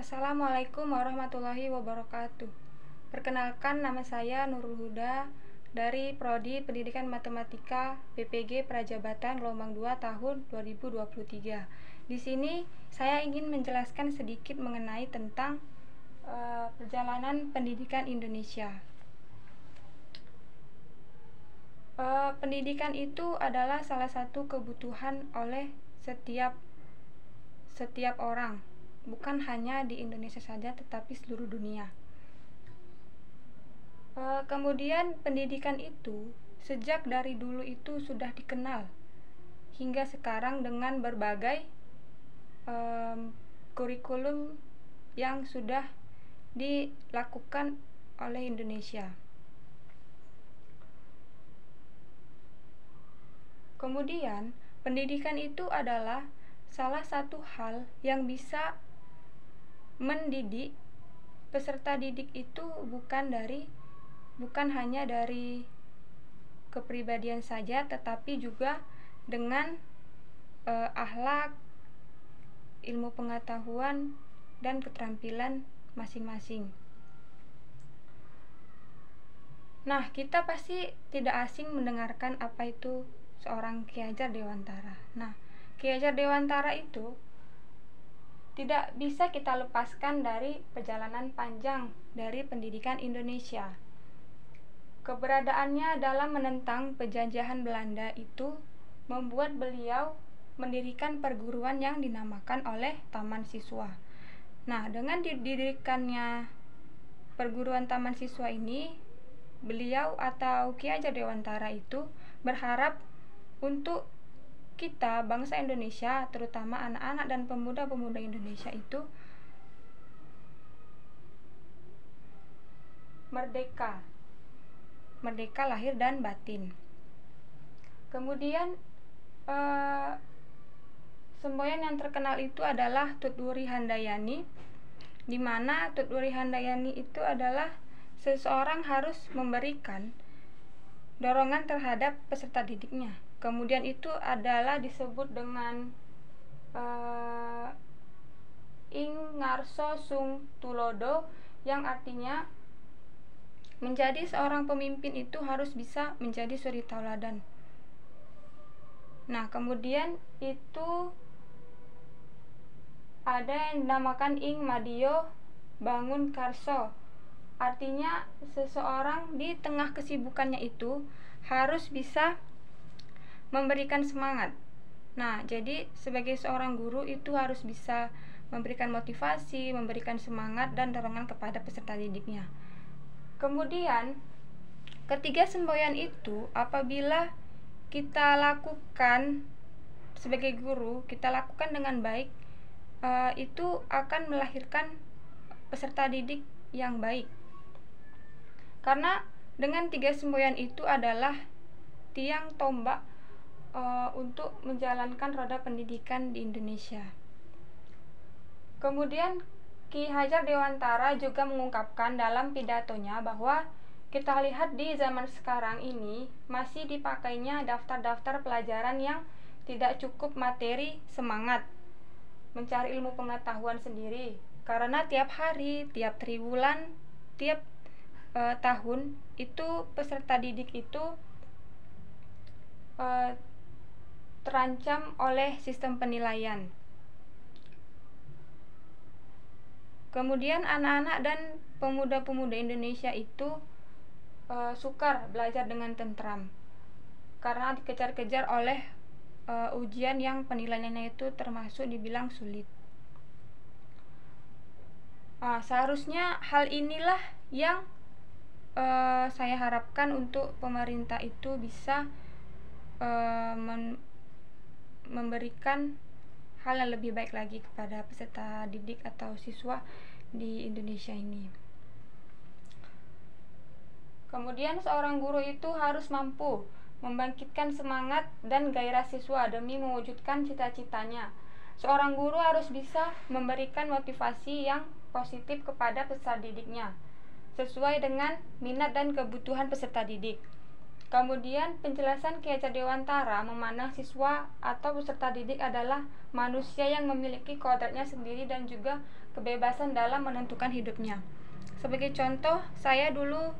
Assalamualaikum warahmatullahi wabarakatuh. Perkenalkan, nama saya Nurul Huda dari Prodi Pendidikan Matematika PPG Prajabatan Gelombang 2 tahun 2023. Di sini saya ingin menjelaskan sedikit mengenai tentang perjalanan pendidikan Indonesia. Pendidikan itu adalah salah satu kebutuhan oleh setiap orang, bukan hanya di Indonesia saja tetapi seluruh dunia. Kemudian pendidikan itu sejak dari dulu itu sudah dikenal hingga sekarang dengan berbagai kurikulum yang sudah dilakukan oleh Indonesia. Kemudian pendidikan itu adalah salah satu hal yang bisa mendidik peserta didik itu bukan hanya dari kepribadian saja, tetapi juga dengan akhlak, ilmu pengetahuan, dan keterampilan masing-masing. Nah, kita pasti tidak asing mendengarkan apa itu seorang Ki Hajar Dewantara. Nah, Ki Hajar Dewantara itu tidak bisa kita lepaskan dari perjalanan panjang dari pendidikan Indonesia. Keberadaannya dalam menentang penjajahan Belanda itu membuat beliau mendirikan perguruan yang dinamakan oleh Taman Siswa. Nah, dengan didirikannya perguruan Taman Siswa ini, beliau atau Ki Hajar Dewantara itu berharap untuk kita, bangsa Indonesia, terutama anak-anak dan pemuda-pemuda Indonesia itu merdeka lahir dan batin. Kemudian semboyan yang terkenal itu adalah Tut Wuri Handayani, di mana Tut Wuri Handayani itu adalah seseorang harus memberikan dorongan terhadap peserta didiknya. Kemudian itu adalah disebut dengan Ing Ngarso Sung Tulodo, yang artinya menjadi seorang pemimpin itu harus bisa menjadi suri tauladan. Nah, kemudian itu ada yang dinamakan Ing Madio Bangun Karso, artinya seseorang di tengah kesibukannya itu harus bisa memberikan semangat. Nah, jadi sebagai seorang guru itu harus bisa memberikan motivasi, memberikan semangat dan dorongan kepada peserta didiknya. Kemudian, ketiga semboyan itu apabila kita lakukan sebagai guru, kita lakukan dengan baik, itu akan melahirkan peserta didik yang baik. Karena dengan tiga semboyan itu adalah tiang tombak untuk menjalankan roda pendidikan di Indonesia. Kemudian Ki Hajar Dewantara juga mengungkapkan dalam pidatonya bahwa kita lihat di zaman sekarang ini masih dipakainya daftar-daftar pelajaran yang tidak cukup materi semangat mencari ilmu pengetahuan sendiri, karena tiap hari, tiap triwulan, tiap tahun itu peserta didik itu terancam oleh sistem penilaian. Kemudian anak-anak dan pemuda-pemuda Indonesia itu sukar belajar dengan tentram karena dikejar-kejar oleh ujian yang penilaiannya itu termasuk dibilang sulit. Seharusnya hal inilah yang saya harapkan untuk pemerintah itu bisa memberikan hal yang lebih baik lagi kepada peserta didik atau siswa di Indonesia ini. Kemudian seorang guru itu harus mampu membangkitkan semangat dan gairah siswa demi mewujudkan cita-citanya. Seorang guru harus bisa memberikan motivasi yang positif kepada peserta didiknya sesuai dengan minat dan kebutuhan peserta didik. Kemudian penjelasan Ki Hajar Dewantara memandang siswa atau peserta didik adalah manusia yang memiliki kodratnya sendiri dan juga kebebasan dalam menentukan hidupnya. Sebagai contoh, saya dulu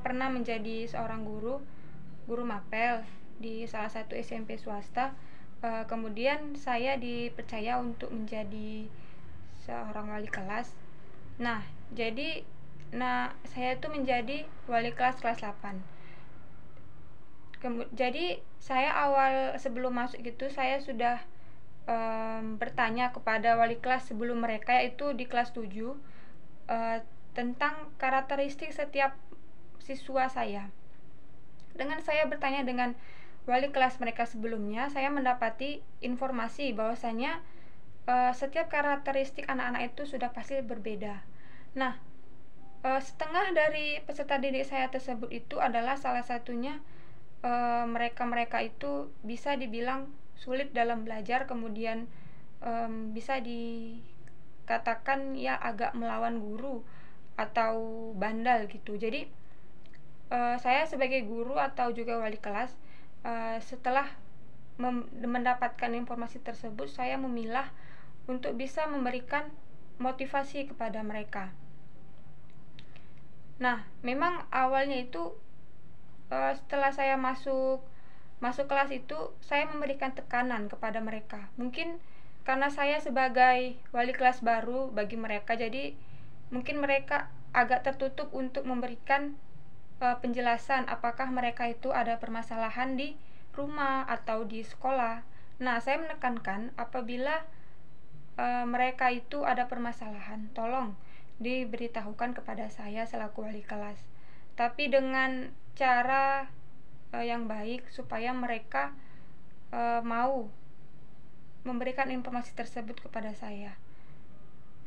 pernah menjadi seorang guru mapel di salah satu SMP swasta. Kemudian saya dipercaya untuk menjadi seorang wali kelas. Saya itu menjadi wali kelas 8. Jadi saya sebelum masuk itu saya sudah bertanya kepada wali kelas sebelum mereka, yaitu di kelas 7, tentang karakteristik setiap siswa saya. Dengan saya bertanya dengan wali kelas mereka sebelumnya, saya mendapati informasi bahwasanya setiap karakteristik anak-anak itu sudah pasti berbeda. Nah, setengah dari peserta didik saya tersebut itu adalah salah satunya mereka itu bisa dibilang sulit dalam belajar, kemudian bisa dikatakan ya agak melawan guru atau bandal gitu. Jadi saya sebagai guru atau juga wali kelas, setelah mendapatkan informasi tersebut, saya memilah untuk bisa memberikan motivasi kepada mereka. Nah, memang awalnya itu setelah saya masuk kelas itu, saya memberikan tekanan kepada mereka. Mungkin karena saya sebagai wali kelas baru bagi mereka, jadi mungkin mereka agak tertutup untuk memberikan penjelasan apakah mereka itu ada permasalahan di rumah atau di sekolah. Nah, saya menekankan apabila mereka itu ada permasalahan, tolong diberitahukan kepada saya selaku wali kelas, tapi dengan cara yang baik supaya mereka mau memberikan informasi tersebut kepada saya.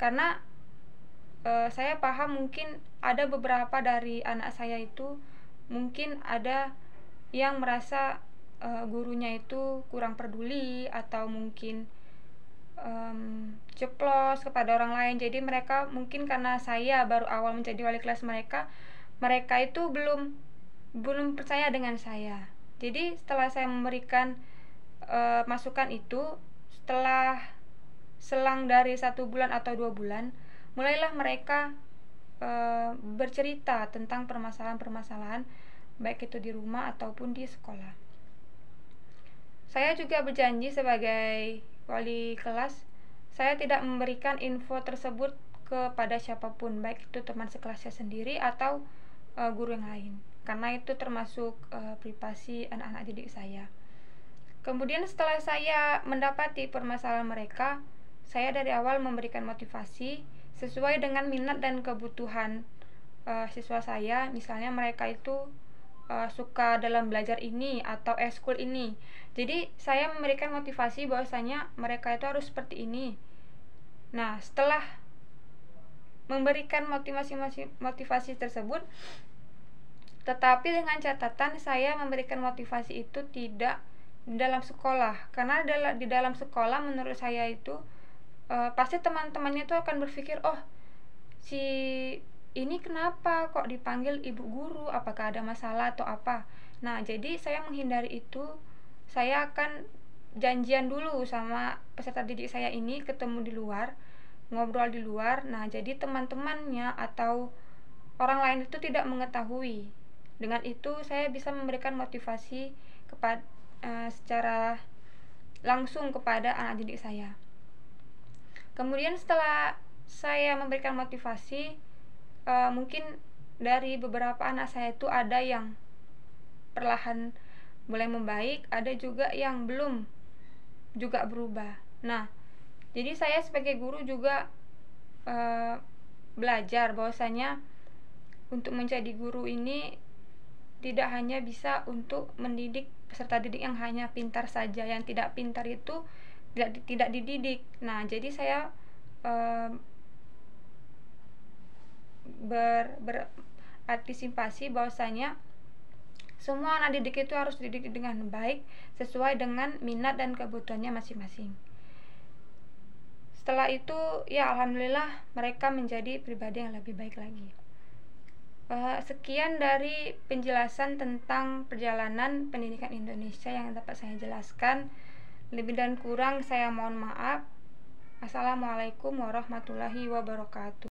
Karena saya paham mungkin ada beberapa dari anak saya itu mungkin ada yang merasa gurunya itu kurang peduli atau mungkin ceplos kepada orang lain. Jadi mereka mungkin karena saya baru awal menjadi wali kelas mereka itu belum percaya dengan saya. Jadi setelah saya memberikan masukan itu, setelah selang dari 1 bulan atau 2 bulan, mulailah mereka bercerita tentang permasalahan-permasalahan baik itu di rumah ataupun di sekolah. Saya juga berjanji sebagai wali kelas, saya tidak memberikan info tersebut kepada siapapun, baik itu teman sekelasnya sendiri atau guru yang lain, karena itu termasuk privasi anak-anak didik saya. Kemudian setelah saya mendapati permasalahan mereka, saya dari awal memberikan motivasi sesuai dengan minat dan kebutuhan siswa saya. Misalnya mereka itu suka dalam belajar ini atau eskul ini, jadi saya memberikan motivasi bahwasanya mereka itu harus seperti ini. Nah, setelah memberikan motivasi tersebut, tetapi dengan catatan saya memberikan motivasi itu tidak di dalam sekolah, karena di dalam sekolah menurut saya itu pasti teman-temannya itu akan berpikir, oh si ini kenapa kok dipanggil ibu guru, apakah ada masalah atau apa. Nah, jadi saya menghindari itu. Saya akan janjian dulu sama peserta didik saya ini, ketemu di luar, ngobrol di luar. Nah, jadi teman-temannya atau orang lain itu tidak mengetahui. Dengan itu saya bisa memberikan motivasi secara langsung kepada anak didik saya. Kemudian setelah saya memberikan motivasi, mungkin dari beberapa anak saya itu ada yang perlahan mulai membaik, ada juga yang belum juga berubah. Nah, jadi saya sebagai guru juga belajar bahwasanya untuk menjadi guru ini tidak hanya bisa untuk mendidik peserta didik yang hanya pintar saja, yang tidak pintar itu tidak dididik. Nah, jadi saya berantisipasi bahwasanya semua anak didik itu harus dididik dengan baik sesuai dengan minat dan kebutuhannya masing-masing. Setelah itu ya alhamdulillah mereka menjadi pribadi yang lebih baik lagi. Sekian dari penjelasan tentang perjalanan pendidikan Indonesia yang dapat saya jelaskan. Lebih dan kurang saya mohon maaf. Assalamualaikum warahmatullahi wabarakatuh.